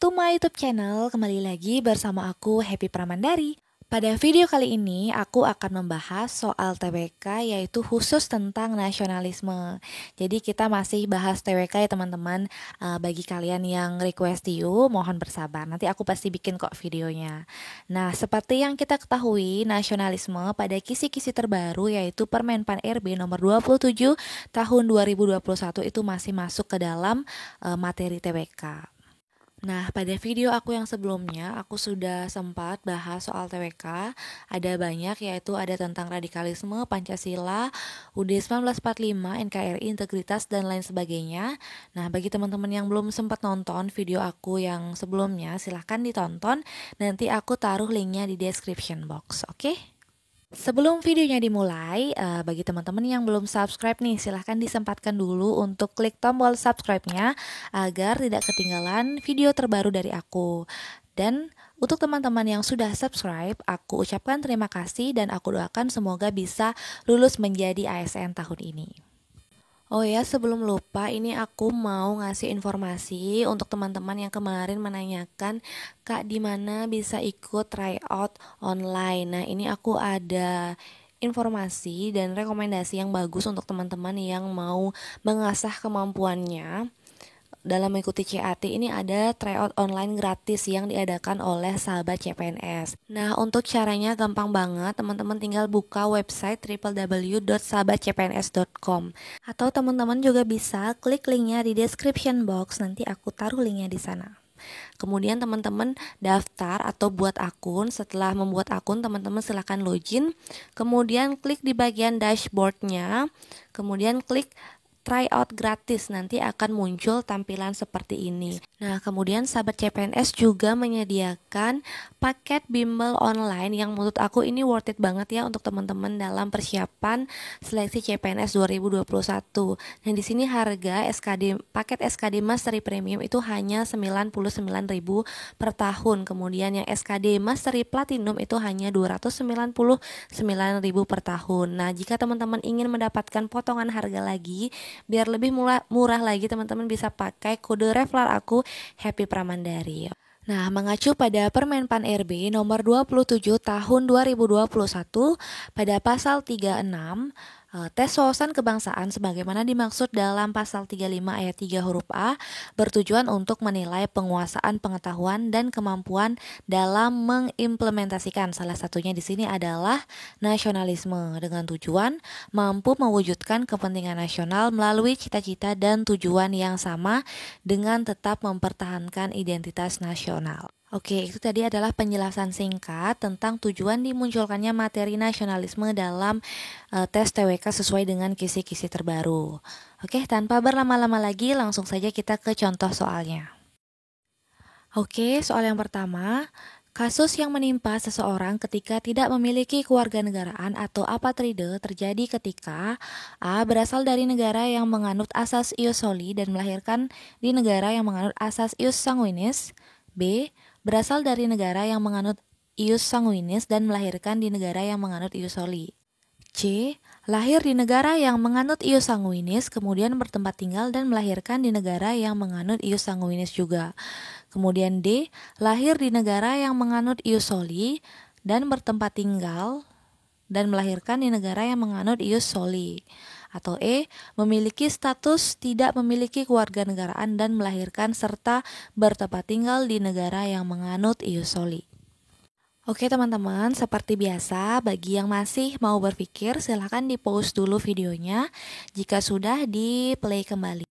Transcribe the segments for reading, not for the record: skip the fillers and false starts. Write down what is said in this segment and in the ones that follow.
to my YouTube channel. Kembali lagi bersama aku Happy Pramandari. Pada video kali ini aku akan membahas soal TWK, yaitu khusus tentang nasionalisme. Jadi kita masih bahas TWK ya teman-teman. Bagi kalian yang request mohon bersabar, nanti aku pasti bikin kok videonya. Nah, seperti yang kita ketahui, nasionalisme pada kisi-kisi terbaru yaitu Permenpan RB nomor 27 tahun 2021 itu masih masuk ke dalam materi TWK. Nah, pada video aku yang sebelumnya, aku sudah sempat bahas soal TWK. Ada banyak, yaitu ada tentang radikalisme, Pancasila, UUD 1945, NKRI, integritas, dan lain sebagainya. Nah, bagi teman-teman yang belum sempat nonton video aku yang sebelumnya, silahkan ditonton. Nanti aku taruh linknya di description box, oke? Sebelum videonya dimulai, bagi teman-teman yang belum subscribe nih, silahkan disempatkan dulu untuk klik tombol subscribe-nya agar tidak ketinggalan video terbaru dari aku. Dan untuk teman-teman yang sudah subscribe, aku ucapkan terima kasih dan aku doakan semoga bisa lulus menjadi ASN tahun ini. Oh ya, sebelum lupa, ini aku mau ngasih informasi untuk teman-teman yang kemarin menanyakan, Kak, di mana bisa ikut tryout online. Nah, ini aku ada informasi dan rekomendasi yang bagus untuk teman-teman yang mau mengasah kemampuannya. Dalam mengikuti CAT ini ada tryout online gratis yang diadakan oleh sahabat CPNS. Nah, untuk caranya gampang banget, teman-teman tinggal buka website www.sahabatcpns.com atau teman-teman juga bisa klik linknya di description box, nanti aku taruh linknya di sana. Kemudian teman-teman daftar atau buat akun. Setelah membuat akun, teman-teman silakan login. Kemudian klik di bagian dashboardnya. Kemudian klik tryout gratis, nanti akan muncul tampilan seperti ini. Nah, kemudian sahabat CPNS juga menyediakan paket bimbel online yang menurut aku ini worth it banget ya untuk teman-teman dalam persiapan seleksi CPNS 2021. Nah, di sini harga paket SKD Mastery Premium itu hanya 99.000 per tahun. Kemudian yang SKD Mastery Platinum itu hanya 299.000 per tahun. Nah, jika teman-teman ingin mendapatkan potongan harga lagi, biar lebih murah lagi, teman-teman bisa pakai kode referral aku Happy Pramandari. Nah, mengacu pada Permenpan RB nomor 27 tahun 2021 pada pasal 36, tes wawasan kebangsaan sebagaimana dimaksud dalam pasal 35 ayat 3 huruf A bertujuan untuk menilai penguasaan pengetahuan dan kemampuan dalam mengimplementasikan, salah satunya di sini adalah nasionalisme, dengan tujuan mampu mewujudkan kepentingan nasional melalui cita-cita dan tujuan yang sama dengan tetap mempertahankan identitas nasional. Oke, itu tadi adalah penjelasan singkat tentang tujuan dimunculkannya materi nasionalisme dalam tes TWK sesuai dengan kisi-kisi terbaru. Oke, tanpa berlama-lama lagi, langsung saja kita ke contoh soalnya. Oke, soal yang pertama, kasus yang menimpa seseorang ketika tidak memiliki kewarganegaraan atau apatride terjadi ketika A. berasal dari negara yang menganut asas ius soli dan melahirkan di negara yang menganut asas ius sanguinis. B. berasal dari negara yang menganut ius sanguinis dan melahirkan di negara yang menganut ius soli. C. lahir di negara yang menganut ius sanguinis, kemudian bertempat tinggal dan melahirkan di negara yang menganut ius sanguinis juga. Kemudian D. lahir di negara yang menganut ius soli dan bertempat tinggal dan melahirkan di negara yang menganut ius soli. Atau E. memiliki status tidak memiliki kewarganegaraan dan melahirkan serta bertempat tinggal di negara yang menganut ius soli. Oke teman-teman, seperti biasa, bagi yang masih mau berpikir, silahkan di-pause dulu videonya. Jika sudah, di-play kembali.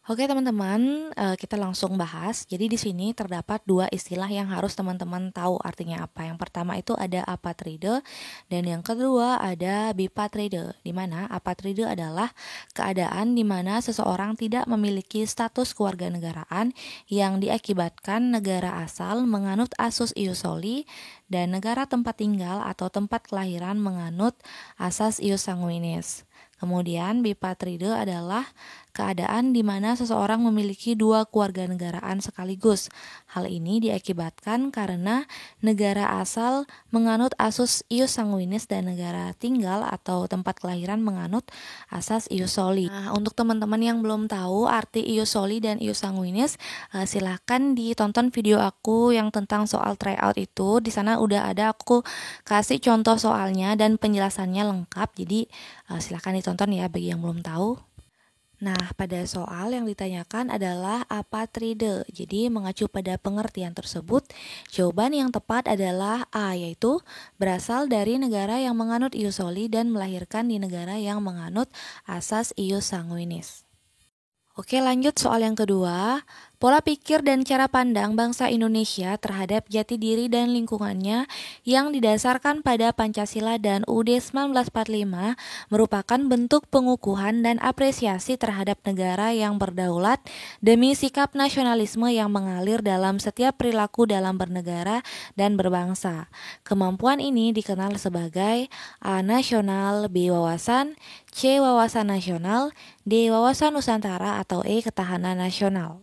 Oke teman-teman, kita langsung bahas. Jadi di sini terdapat dua istilah yang harus teman-teman tahu artinya apa. Yang pertama itu ada apatride dan yang kedua ada bipatride. Di mana apatride adalah keadaan di mana seseorang tidak memiliki status kewarganegaraan yang diakibatkan negara asal menganut asus ius soli dan negara tempat tinggal atau tempat kelahiran menganut asas ius sanguinis. Kemudian bipatride adalah keadaan di mana seseorang memiliki dua kewarganegaraan sekaligus. Hal ini diakibatkan karena negara asal menganut asas ius sanguinis dan negara tinggal atau tempat kelahiran menganut asas ius soli. Nah, untuk teman-teman yang belum tahu arti ius soli dan ius sanguinis, silahkan ditonton video aku yang tentang soal tryout itu. Di sana udah ada aku kasih contoh soalnya dan penjelasannya lengkap. Jadi silahkan ditonton ya bagi yang belum tahu. Nah, pada soal yang ditanyakan adalah apatride. Jadi, mengacu pada pengertian tersebut, jawaban yang tepat adalah A, yaitu berasal dari negara yang menganut ius soli dan melahirkan di negara yang menganut asas ius sanguinis. Oke, lanjut soal yang kedua. Pola pikir dan cara pandang bangsa Indonesia terhadap jati diri dan lingkungannya yang didasarkan pada Pancasila dan UUD 1945 merupakan bentuk pengukuhan dan apresiasi terhadap negara yang berdaulat demi sikap nasionalisme yang mengalir dalam setiap perilaku dalam bernegara dan berbangsa. Kemampuan ini dikenal sebagai A. Nasional, B. Wawasan, C. Wawasan nasional, D. Wawasan Nusantara, atau E. Ketahanan nasional.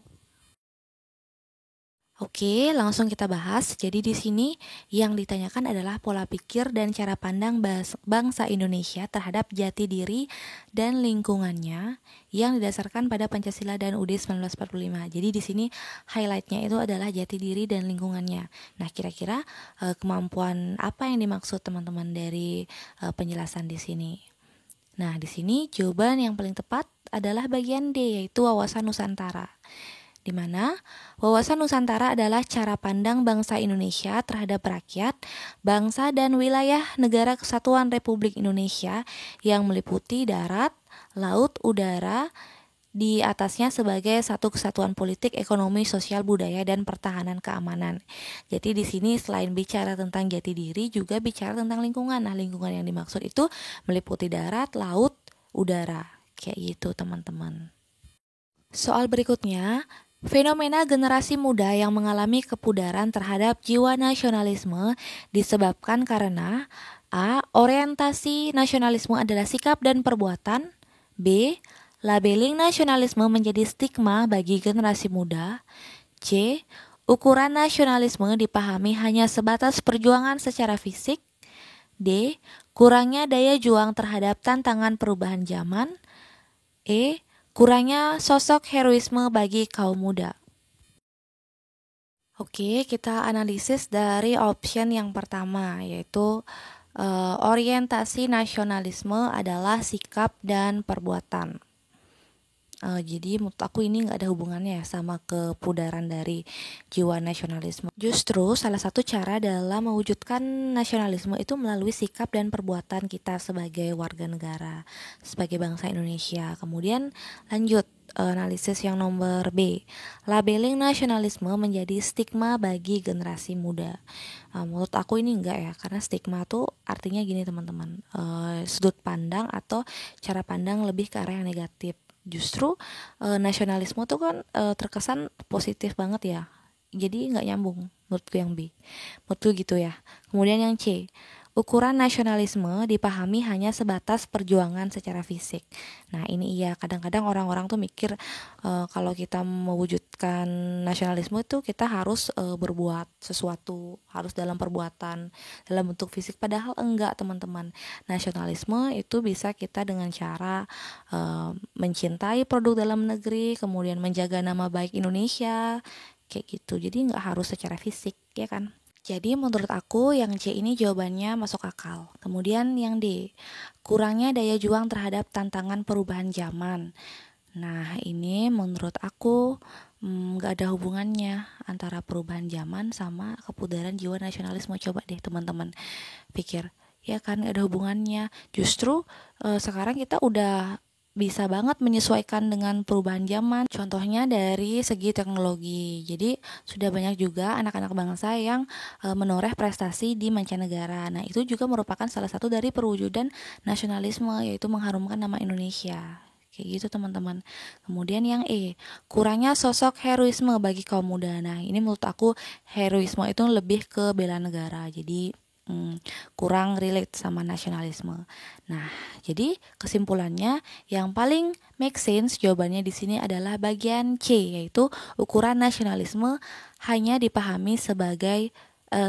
Oke, langsung kita bahas. Jadi di sini yang ditanyakan adalah pola pikir dan cara pandang bangsa Indonesia terhadap jati diri dan lingkungannya yang didasarkan pada Pancasila dan UUD 1945. Jadi di sini highlightnya itu adalah jati diri dan lingkungannya. Nah, kira-kira kemampuan apa yang dimaksud teman-teman dari penjelasan di sini? Nah, di sini jawaban yang paling tepat adalah bagian D, yaitu wawasan Nusantara. Di mana wawasan Nusantara adalah cara pandang bangsa Indonesia terhadap rakyat, bangsa dan wilayah negara kesatuan Republik Indonesia yang meliputi darat, laut, udara, di atasnya sebagai satu kesatuan politik, ekonomi, sosial, budaya, dan pertahanan keamanan. Jadi di sini selain bicara tentang jati diri juga bicara tentang lingkungan. Nah, lingkungan yang dimaksud itu meliputi darat, laut, udara. Kayak gitu, teman-teman. Soal berikutnya, fenomena generasi muda yang mengalami kepudaran terhadap jiwa nasionalisme disebabkan karena A. Orientasi nasionalisme adalah sikap dan perbuatan. B. Labeling nasionalisme menjadi stigma bagi generasi muda. C. Ukuran nasionalisme dipahami hanya sebatas perjuangan secara fisik. D. Kurangnya daya juang terhadap tantangan perubahan zaman. E. Kurangnya sosok heroisme bagi kaum muda. Oke, kita analisis dari option yang pertama, yaitu orientasi nasionalisme adalah sikap dan perbuatan. Jadi menurut aku ini nggak ada hubungannya ya sama kepudaran dari jiwa nasionalisme. Justru salah satu cara dalam mewujudkan nasionalisme itu melalui sikap dan perbuatan kita sebagai warga negara, sebagai bangsa Indonesia. Kemudian lanjut analisis yang nomor B, labeling nasionalisme menjadi stigma bagi generasi muda. Menurut aku ini enggak ya, karena stigma tuh artinya gini teman-teman, sudut pandang atau cara pandang lebih ke arah yang negatif. Justru nasionalisme tuh kan terkesan positif banget ya, jadi nggak nyambung menurutku yang B. Menurutku gitu ya. Kemudian yang C, ukuran nasionalisme dipahami hanya sebatas perjuangan secara fisik. Nah ini iya, kadang-kadang orang-orang tuh mikir kalau kita mewujudkan nasionalisme itu kita harus berbuat sesuatu, harus dalam perbuatan, dalam bentuk fisik. Padahal enggak teman-teman. Nasionalisme itu bisa kita dengan cara mencintai produk dalam negeri, kemudian menjaga nama baik Indonesia, kayak gitu. Jadi nggak harus secara fisik, ya kan? Jadi menurut aku yang C ini jawabannya masuk akal. Kemudian yang D, kurangnya daya juang terhadap tantangan perubahan zaman. Nah ini menurut aku gak ada hubungannya antara perubahan zaman sama kepudaran jiwa nasionalisme. Coba deh teman-teman pikir, ya kan gak ada hubungannya. Justru sekarang kita udah bisa banget menyesuaikan dengan perubahan zaman. Contohnya dari segi teknologi. Jadi sudah banyak juga anak-anak bangsa yang menoreh prestasi di mancanegara. Nah, itu juga merupakan salah satu dari perwujudan nasionalisme, yaitu mengharumkan nama Indonesia. Kayak gitu teman-teman. Kemudian yang E, kurangnya sosok heroisme bagi kaum muda. Nah, ini menurut aku heroisme itu lebih ke bela negara. Jadi kurang relate sama nasionalisme. Nah, jadi kesimpulannya yang paling make sense jawabannya di sini adalah bagian C, yaitu ukuran nasionalisme hanya dipahami sebagai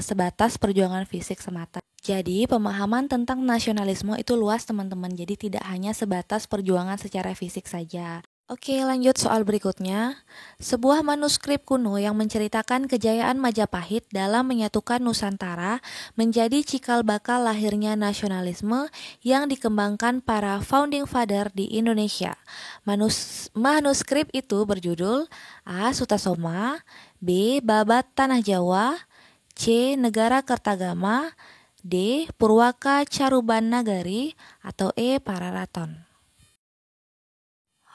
sebatas perjuangan fisik semata. Jadi pemahaman tentang nasionalisme itu luas teman-teman, jadi tidak hanya sebatas perjuangan secara fisik saja. Oke, lanjut soal berikutnya. Sebuah manuskrip kuno yang menceritakan kejayaan Majapahit dalam menyatukan Nusantara menjadi cikal bakal lahirnya nasionalisme yang dikembangkan para founding father di Indonesia. Manuskrip itu berjudul A. Sutasoma, B. Babat Tanah Jawa, C. Negara Kertagama, D. Purwaka Caruban Nagari, atau E. Pararaton.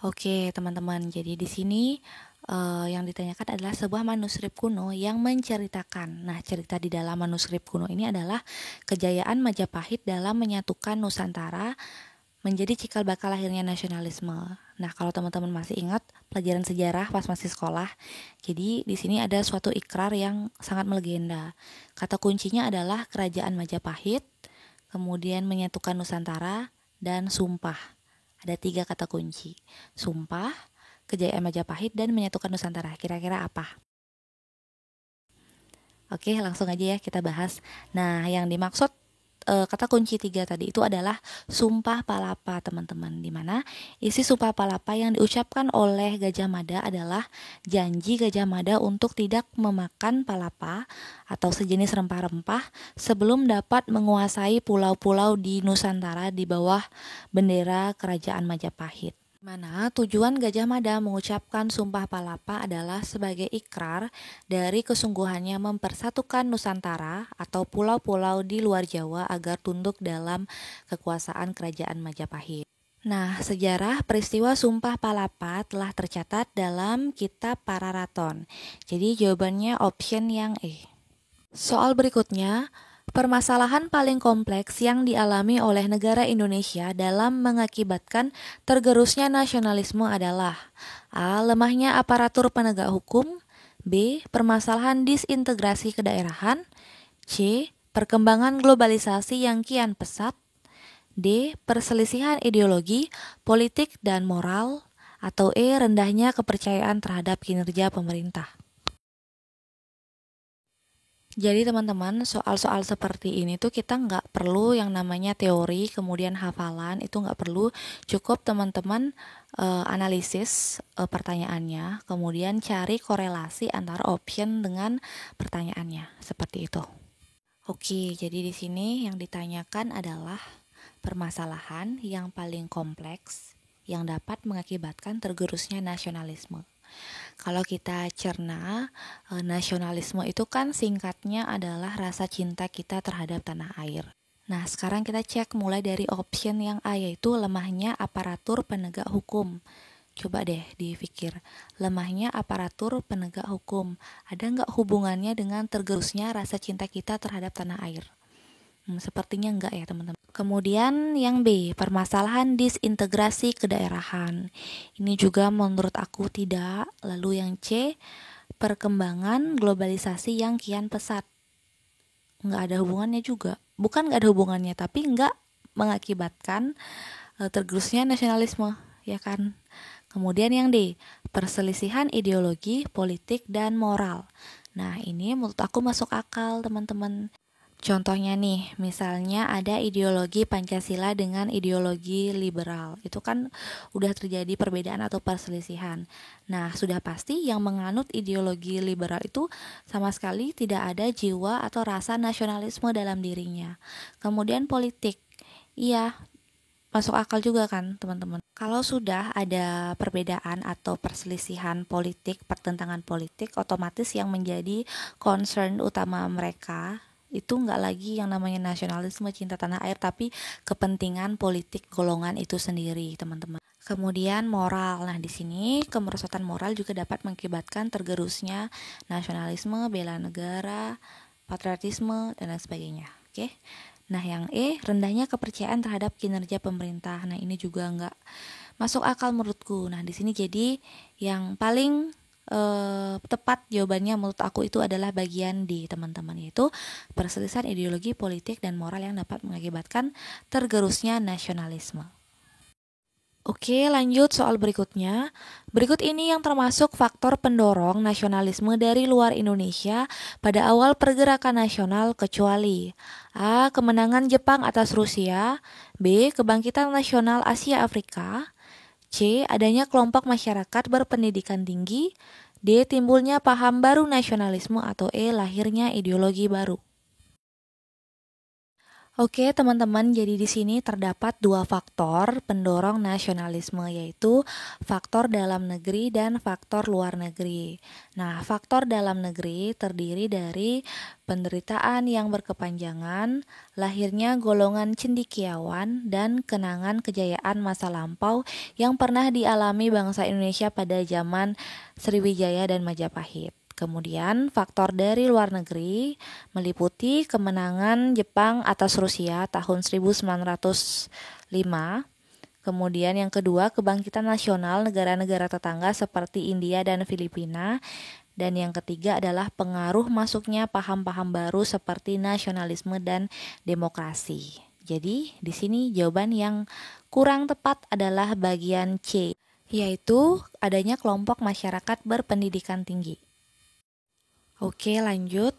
Oke, teman-teman. Jadi di sini yang ditanyakan adalah sebuah manuskrip kuno yang menceritakan. Nah, cerita di dalam manuskrip kuno ini adalah kejayaan Majapahit dalam menyatukan Nusantara menjadi cikal bakal lahirnya nasionalisme. Nah, kalau teman-teman masih ingat pelajaran sejarah pas masih sekolah, jadi di sini ada suatu ikrar yang sangat melegenda. Kata kuncinya adalah kerajaan Majapahit, kemudian menyatukan Nusantara, dan sumpah. Ada 3 kata kunci. Sumpah, kejayaan Majapahit, dan menyatukan Nusantara. Kira-kira apa? Oke, langsung aja ya kita bahas. Nah, yang dimaksud kata kunci 3 tadi itu adalah Sumpah Palapa, teman-teman. Dimana isi Sumpah Palapa yang diucapkan oleh Gajah Mada adalah janji Gajah Mada untuk tidak memakan palapa atau sejenis rempah-rempah sebelum dapat menguasai pulau-pulau di Nusantara di bawah bendera Kerajaan Majapahit. Mana tujuan Gajah Mada mengucapkan Sumpah Palapa adalah sebagai ikrar dari kesungguhannya mempersatukan Nusantara atau pulau-pulau di luar Jawa agar tunduk dalam kekuasaan Kerajaan Majapahit. Nah, sejarah peristiwa Sumpah Palapa telah tercatat dalam Kitab Pararaton. Jadi jawabannya option yang E. Soal berikutnya, permasalahan paling kompleks yang dialami oleh negara Indonesia dalam mengakibatkan tergerusnya nasionalisme adalah A. Lemahnya aparatur penegak hukum, B. Permasalahan disintegrasi kedaerahan, C. Perkembangan globalisasi yang kian pesat, D. Perselisihan ideologi, politik, dan moral, atau E. Rendahnya kepercayaan terhadap kinerja pemerintah. Jadi teman-teman, soal-soal seperti ini tuh kita nggak perlu yang namanya teori, kemudian hafalan, itu nggak perlu. Cukup teman-teman analisis pertanyaannya, kemudian cari korelasi antara option dengan pertanyaannya, seperti itu. Oke, jadi di sini yang ditanyakan adalah permasalahan yang paling kompleks yang dapat mengakibatkan tergerusnya nasionalisme. Kalau kita cerna, nasionalisme itu kan singkatnya adalah rasa cinta kita terhadap tanah air. Nah, sekarang kita cek mulai dari option yang A, yaitu lemahnya aparatur penegak hukum. Coba deh dipikir, lemahnya aparatur penegak hukum, ada nggak hubungannya dengan tergerusnya rasa cinta kita terhadap tanah air? Sepertinya enggak ya teman-teman. Kemudian yang B, permasalahan disintegrasi kedaerahan. Ini juga menurut aku tidak. Lalu yang C, perkembangan globalisasi yang kian pesat. Enggak ada hubungannya juga. Bukan enggak ada hubungannya, tapi enggak mengakibatkan tergerusnya nasionalisme, ya kan? Kemudian yang D, perselisihan ideologi, politik, dan moral. Nah, ini menurut aku masuk akal, teman-teman. Contohnya nih, misalnya ada ideologi Pancasila dengan ideologi liberal. Itu kan udah terjadi perbedaan atau perselisihan. Nah, sudah pasti yang menganut ideologi liberal itu sama sekali tidak ada jiwa atau rasa nasionalisme dalam dirinya. Kemudian politik. Iya, masuk akal juga kan, teman-teman. Kalau sudah ada perbedaan atau perselisihan politik, pertentangan politik, otomatis yang menjadi concern utama mereka itu nggak lagi yang namanya nasionalisme cinta tanah air, tapi kepentingan politik golongan itu sendiri, teman-teman. Kemudian moral. Nah, di sini kemerosotan moral juga dapat mengakibatkan tergerusnya nasionalisme, bela negara, patriotisme, dan lain sebagainya. Oke. Nah, yang E, rendahnya kepercayaan terhadap kinerja pemerintah. Nah, ini juga nggak masuk akal menurutku. Nah, di sini jadi yang paling tepat jawabannya menurut aku itu adalah bagian D, teman-teman, yaitu perselisihan ideologi politik dan moral yang dapat mengakibatkan tergerusnya nasionalisme. Oke, lanjut soal berikutnya. Berikut ini yang termasuk faktor pendorong nasionalisme dari luar Indonesia pada awal pergerakan nasional kecuali A. Kemenangan Jepang atas Rusia, B. Kebangkitan nasional Asia Afrika, C. Adanya kelompok masyarakat berpendidikan tinggi, D. Timbulnya paham baru nasionalisme, atau E. Lahirnya ideologi baru. Oke, teman-teman, jadi di sini terdapat dua faktor pendorong nasionalisme, yaitu faktor dalam negeri dan faktor luar negeri. Nah, faktor dalam negeri terdiri dari penderitaan yang berkepanjangan, lahirnya golongan cendekiawan, dan kenangan kejayaan masa lampau yang pernah dialami bangsa Indonesia pada zaman Sriwijaya dan Majapahit. Kemudian faktor dari luar negeri meliputi kemenangan Jepang atas Rusia tahun 1905. Kemudian yang kedua, kebangkitan nasional negara-negara tetangga seperti India dan Filipina. Dan yang ketiga adalah pengaruh masuknya paham-paham baru seperti nasionalisme dan demokrasi. Jadi di sini jawaban yang kurang tepat adalah bagian C, yaitu adanya kelompok masyarakat berpendidikan tinggi. Oke, lanjut.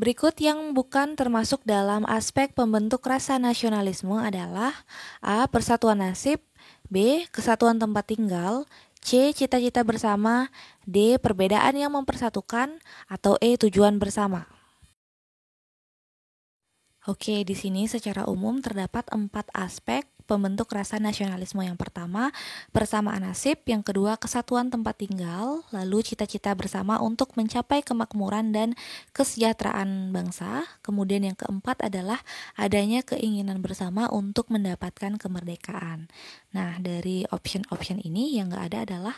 Berikut yang bukan termasuk dalam aspek pembentuk rasa nasionalisme adalah A. Persatuan nasib, B. Kesatuan tempat tinggal, C. Cita-cita bersama, D. Perbedaan yang mempersatukan, atau E. Tujuan bersama. Oke, di sini secara umum terdapat 4 aspek pembentuk rasa nasionalisme. Yang pertama, persamaan nasib. Yang kedua, kesatuan tempat tinggal. Lalu cita-cita bersama untuk mencapai kemakmuran dan kesejahteraan bangsa. Kemudian yang keempat adalah adanya keinginan bersama untuk mendapatkan kemerdekaan. Nah, dari option ini yang gak ada adalah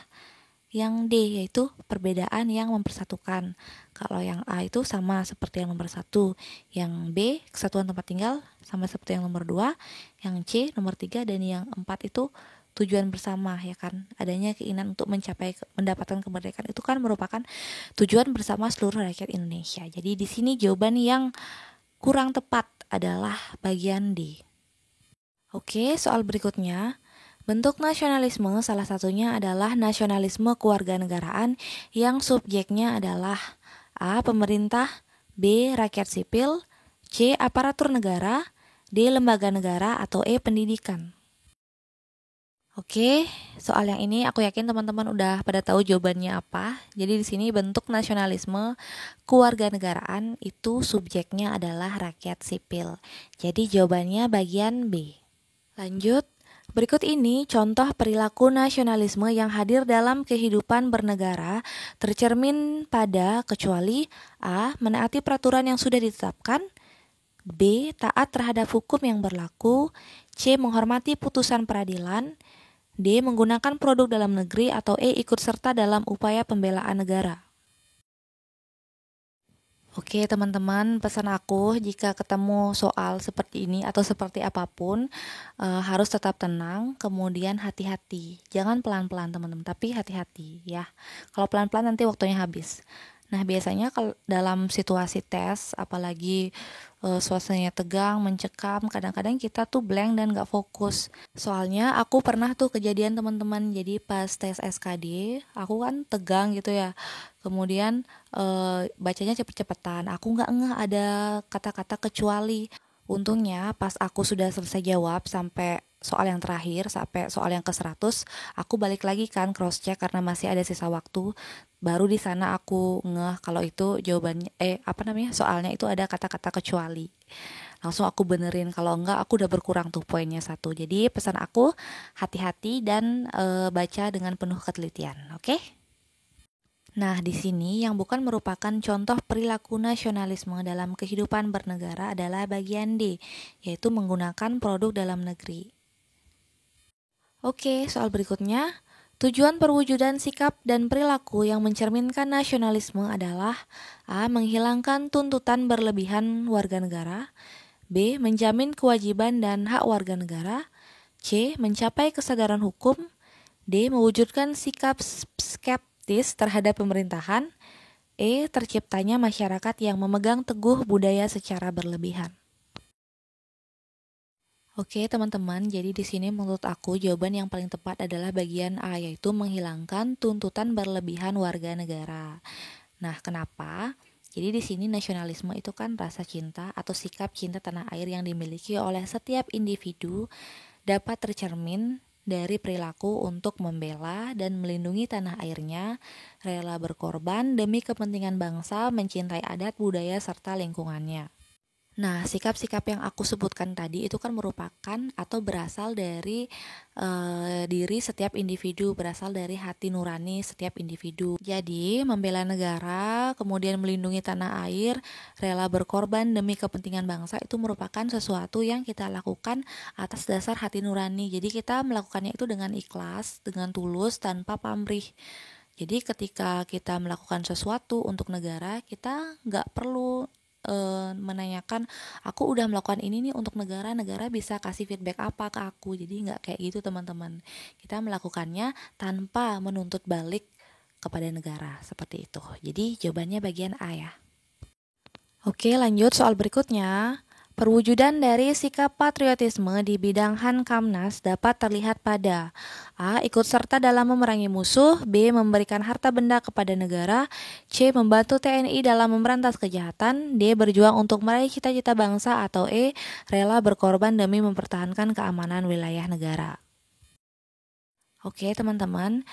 yang D, yaitu perbedaan yang mempersatukan. Kalau yang A itu sama seperti yang nomor 1, yang B kesatuan tempat tinggal sama seperti yang nomor 2, yang C nomor 3, dan yang 4 itu tujuan bersama, ya kan. Adanya keinginan untuk mendapatkan kemerdekaan itu kan merupakan tujuan bersama seluruh rakyat Indonesia. Jadi di sini jawaban yang kurang tepat adalah bagian D. Oke, soal berikutnya. Bentuk nasionalisme salah satunya adalah nasionalisme kewarganegaraan yang subjeknya adalah A. Pemerintah, B. Rakyat sipil, C. Aparatur negara, D. Lembaga negara, atau E. Pendidikan. Oke, soal yang ini aku yakin teman-teman udah pada tahu jawabannya apa. Jadi di sini bentuk nasionalisme kewarganegaraan itu subjeknya adalah rakyat sipil. Jadi jawabannya bagian B. Lanjut. Berikut ini contoh perilaku nasionalisme yang hadir dalam kehidupan bernegara tercermin pada kecuali A. Menaati peraturan yang sudah ditetapkan, B. Taat terhadap hukum yang berlaku, C. Menghormati putusan peradilan, D. Menggunakan produk dalam negeri, atau E. Ikut serta dalam upaya pembelaan negara. Oke teman-teman, pesan aku jika ketemu soal seperti ini atau seperti apapun harus tetap tenang, kemudian hati-hati. Jangan pelan-pelan teman-teman, tapi hati-hati ya. Kalau pelan-pelan nanti waktunya habis. Nah biasanya kalau dalam situasi tes, apalagi suasananya tegang, mencekam, kadang-kadang kita tuh blank dan gak fokus. Soalnya aku pernah tuh kejadian teman-teman, jadi pas tes SKD, aku kan tegang gitu ya. Kemudian bacanya cepet-cepetan, aku gak ngeh ada kata-kata kecuali. Untungnya pas aku sudah selesai jawab sampai soal yang terakhir, sampai soal yang ke-100, aku balik lagi kan cross check karena masih ada sisa waktu. Baru di sana aku ngeh kalau itu jawabannya soalnya itu ada kata-kata kecuali. Langsung aku benerin, kalau enggak aku udah berkurang tuh poinnya 1. Jadi pesan aku hati-hati dan baca dengan penuh ketelitian, oke? Nah, di sini yang bukan merupakan contoh perilaku nasionalisme dalam kehidupan bernegara adalah bagian D, yaitu menggunakan produk dalam negeri. Oke, soal berikutnya. Tujuan perwujudan sikap dan perilaku yang mencerminkan nasionalisme adalah A. Menghilangkan tuntutan berlebihan warga negara, B. Menjamin kewajiban dan hak warga negara, C. Mencapai kesadaran hukum, D. Mewujudkan sikap skeptis terhadap pemerintahan. E. Terciptanya masyarakat yang memegang teguh budaya secara berlebihan. Oke teman-teman, jadi di sini menurut aku jawaban yang paling tepat adalah bagian A, yaitu menghilangkan tuntutan berlebihan warga negara. Nah, kenapa? Jadi di sini nasionalisme itu kan rasa cinta atau sikap cinta tanah air yang dimiliki oleh setiap individu dapat tercermin dari perilaku untuk membela dan melindungi tanah airnya, rela berkorban demi kepentingan bangsa, mencintai adat, budaya, serta lingkungannya. Nah, sikap-sikap yang aku sebutkan tadi itu kan merupakan atau berasal dari diri setiap individu, berasal dari hati nurani setiap individu. Jadi, membela negara, kemudian melindungi tanah air, rela berkorban demi kepentingan bangsa itu merupakan sesuatu yang kita lakukan atas dasar hati nurani. Jadi, kita melakukannya itu dengan ikhlas, dengan tulus, tanpa pamrih. Jadi, ketika kita melakukan sesuatu untuk negara, kita nggak perlu menanyakan aku udah melakukan ini nih untuk negara bisa kasih feedback apa ke aku. Jadi nggak kayak gitu teman-teman, kita melakukannya tanpa menuntut balik kepada negara, seperti itu. Jadi jawabannya bagian A ya. Oke, lanjut soal berikutnya. Perwujudan dari sikap patriotisme di bidang Hankamnas dapat terlihat pada A. Ikut serta dalam memerangi musuh, B. Memberikan harta benda kepada negara, C. Membantu TNI dalam memberantas kejahatan, D. Berjuang untuk meraih cita-cita bangsa, atau E. Rela berkorban demi mempertahankan keamanan wilayah negara. Oke teman-teman,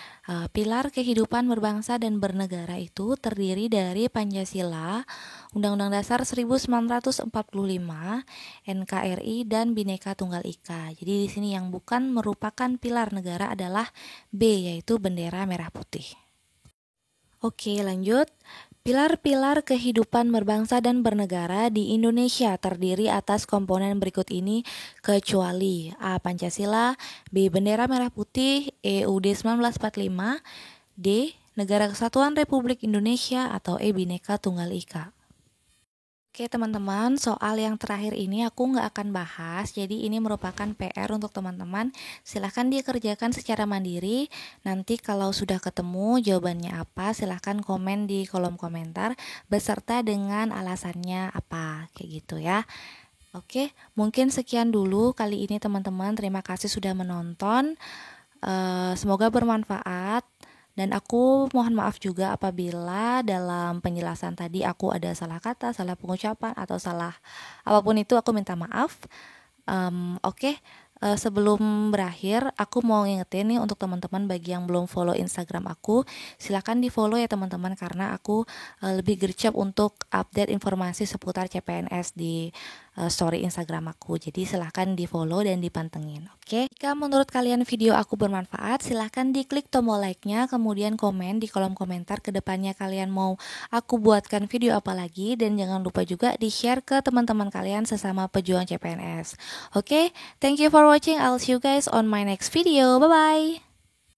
pilar kehidupan berbangsa dan bernegara itu terdiri dari Pancasila, Undang-Undang Dasar 1945, NKRI, dan Bhinneka Tunggal Ika. Jadi di sini yang bukan merupakan pilar negara adalah B, yaitu bendera merah putih. Oke, lanjut. Pilar-pilar kehidupan berbangsa dan bernegara di Indonesia terdiri atas komponen berikut ini kecuali A. Pancasila, B. Bendera Merah Putih, E. UUD 1945, D. Negara Kesatuan Republik Indonesia, atau E. Bhinneka Tunggal Ika. Oke teman-teman, soal yang terakhir ini aku nggak akan bahas, jadi ini merupakan PR untuk teman-teman. Silahkan dikerjakan secara mandiri. Nanti kalau sudah ketemu jawabannya apa, silahkan komen di kolom komentar beserta dengan alasannya apa, kayak gitu ya. Oke, mungkin sekian dulu kali ini teman-teman. Terima kasih sudah menonton. Semoga bermanfaat. Dan aku mohon maaf juga apabila dalam penjelasan tadi aku ada salah kata, salah pengucapan, atau salah apapun itu, aku minta maaf. Oke. Sebelum berakhir, aku mau ngingetin nih untuk teman-teman bagi yang belum follow Instagram aku, silakan di follow ya teman-teman, karena aku lebih gercep untuk update informasi seputar CPNS di story Instagram aku. Jadi silahkan di follow dan dipantengin. Oke. Jika menurut kalian video aku bermanfaat, silahkan diklik tombol like-nya, kemudian komen di kolom komentar kedepannya kalian mau aku buatkan video apa lagi, dan jangan lupa juga di share ke teman-teman kalian sesama pejuang CPNS. Oke, thank you for watching. I'll see you guys on my next video. Bye bye.